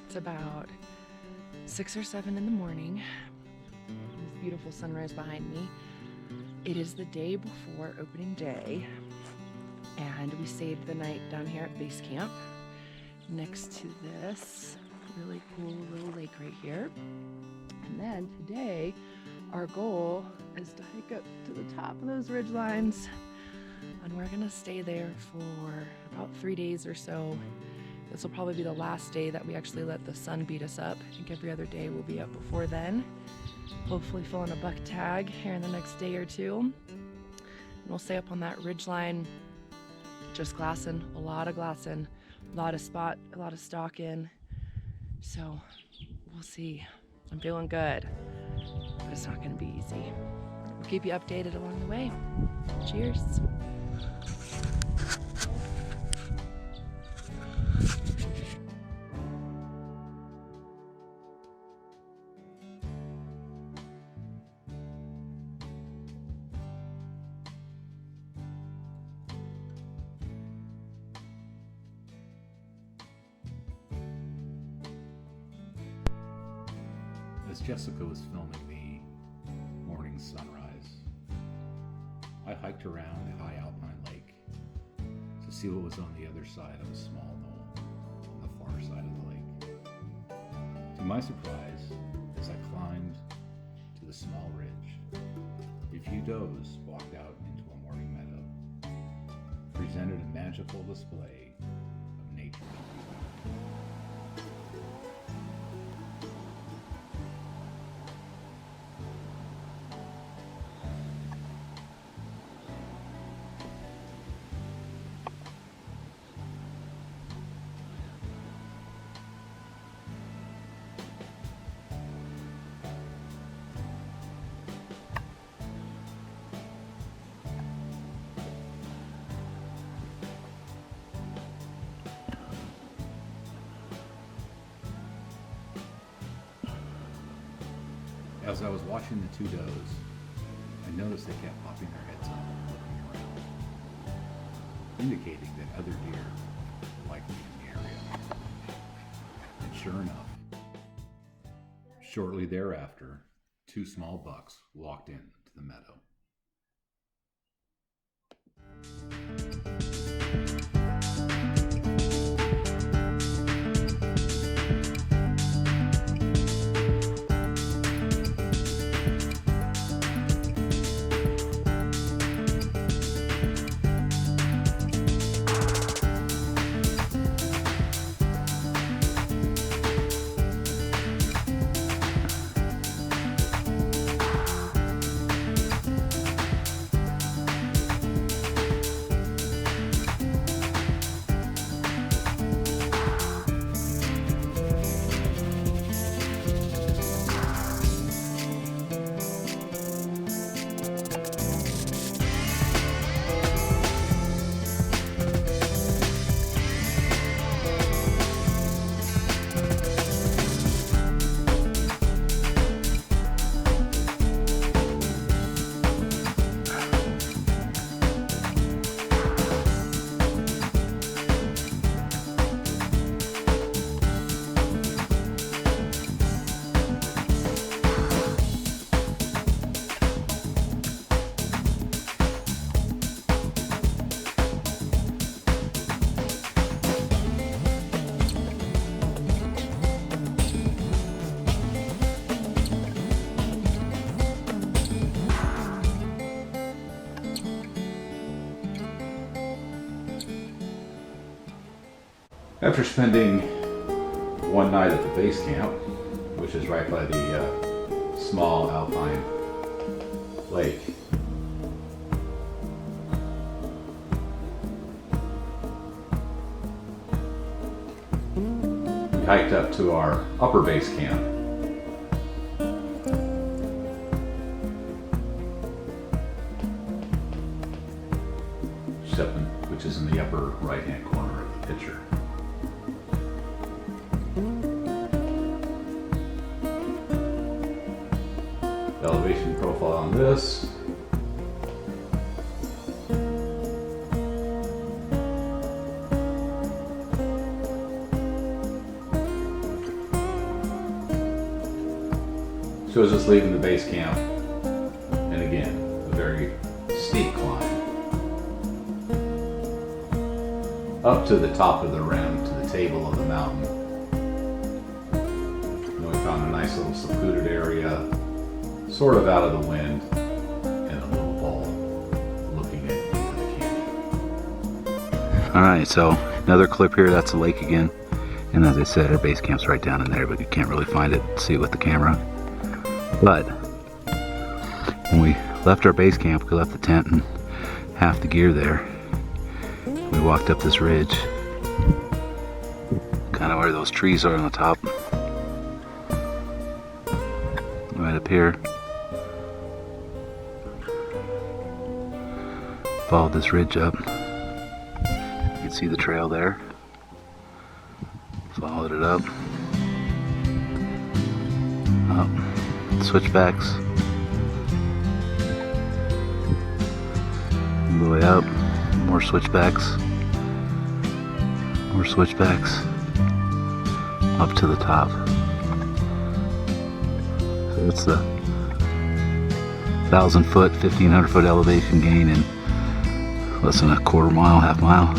It's about 6 or 7 in the morning. This beautiful sunrise behind me. It is the day before opening day, and we stayed the night down here at base camp next to this really cool little lake right here. And then today, our goal is to hike up to the top of those ridge lines, and we're gonna stay there for about 3 days or so. This will probably be the last day that we actually let the sun beat us up. I think every other day we'll be up before then. Hopefully fill in a buck tag here in the next day or two. And we'll stay up on that ridge line, just glassing, a lot of glassing, a lot of stock in. So we'll see. I'm feeling good, but it's not gonna be easy. We'll keep you updated along the way. Cheers. As Jessica was filming the morning sunrise, I hiked around the high alpine lake to see what was on the other side of a small knoll on the far side of the lake. To my surprise, as I climbed to the small ridge, a few does walked out into a morning meadow, presented a magical display of nature's beauty. As I was watching the two does, I noticed they kept popping their heads up and looking around, indicating that other deer were likely in the area. And sure enough, shortly thereafter, two small bucks walked into the meadow. After spending one night at the base camp, which is right by the small alpine lake, we hiked up to our upper base camp. Which is in the upper right-hand corner of the picture. The elevation profile on this So I was just leaving the base camp, and again, a very steep climb. Up to the top of the rim, to the table of the mountain. And we found a nice little secluded area, sort of out of the wind, and a little ball looking into the canyon. Alright, so another clip here, that's the lake again. And as I said, our base camp's right down in there, but you can't really find it, see it with the camera. But when we left our base camp, we left the tent and half the gear there. We walked up this ridge, kind of where those trees are on the top. Right up here. Followed this ridge up. You can see the trail there. Followed it up. Up. Switchbacks. All the way up. More switchbacks. More switchbacks. Up to the top. So that's the 1,000 foot, 1,500 foot elevation gain in less than a quarter mile, half mile.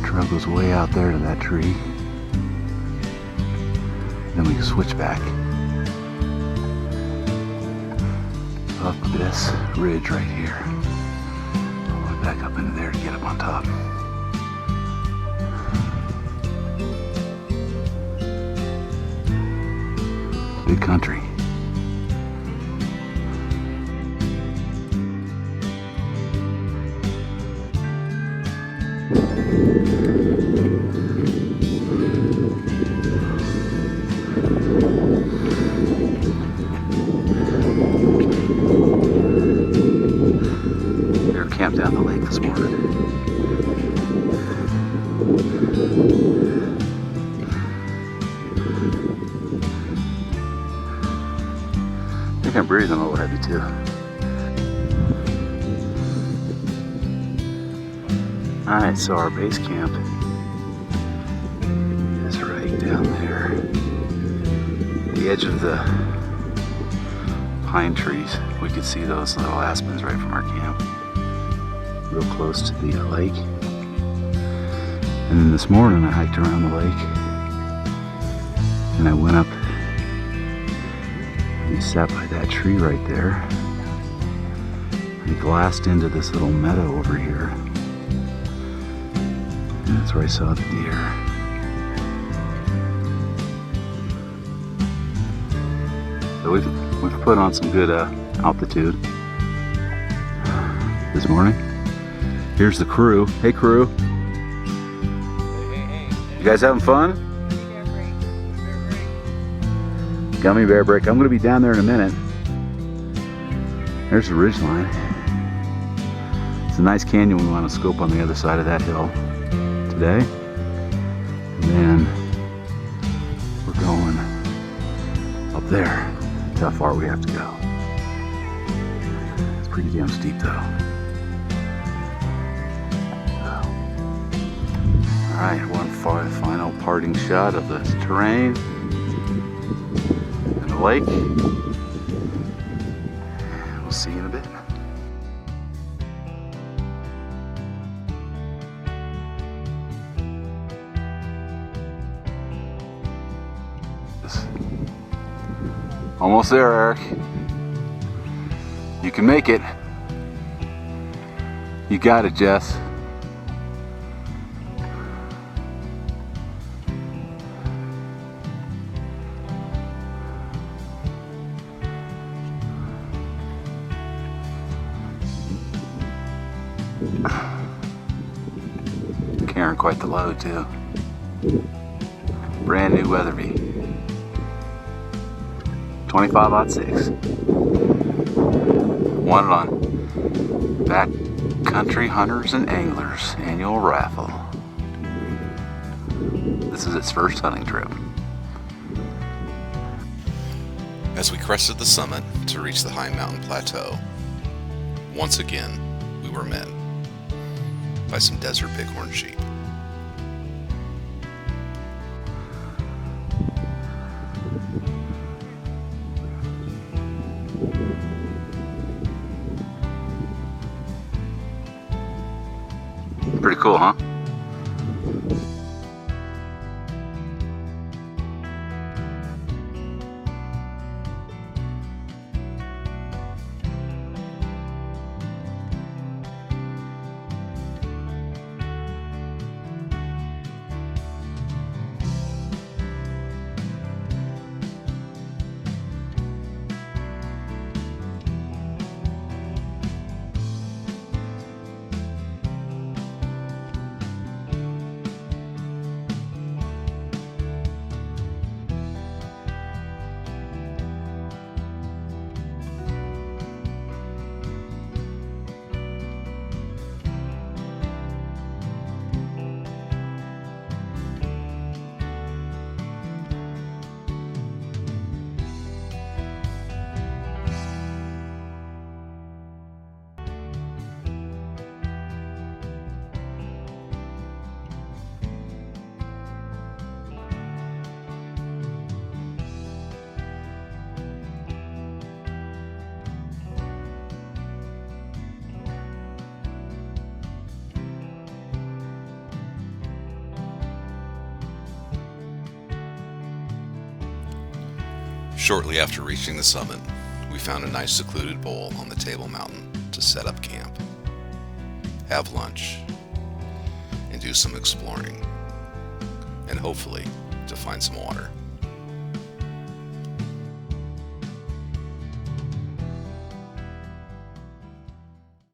Trail goes way out there to that tree. Then we switch back up this ridge right here. All the way back up into there to get up on top. Big country. We were camped down the lake this morning. I think I'm breathing a little heavy too. Alright, so our base camp is right down there. The edge of the pine trees. We could see those little aspens right from our camp. Real close to the lake. And then this morning I hiked around the lake and I went up and I sat by that tree right there. I glassed into this little meadow over here. And that's where I saw the deer. So we've put on some good altitude this morning. Here's the crew. Hey crew. Hey. You guys having fun? Gummy bear break. I'm going to be down there in a minute. There's the ridge line. It's a nice canyon we want to scope on the other side of that hill today. And then we're going up there. That's how far we have to go. It's pretty damn steep though. Alright, one final parting shot of the terrain and the lake. And we'll see you in a bit. Almost there, Eric. You can make it. You got it, Jess. Carrying quite the load too. Brand new Weatherby. 25-06. Won it on Backcountry Hunters and Anglers annual raffle. This is its first hunting trip. As we crested the summit to reach the high mountain plateau, once again we were met. by some desert bighorn sheep. Pretty cool, huh? Shortly after reaching the summit, we found a nice secluded bowl on the Table Mountain to set up camp, have lunch, and do some exploring, and hopefully to find some water.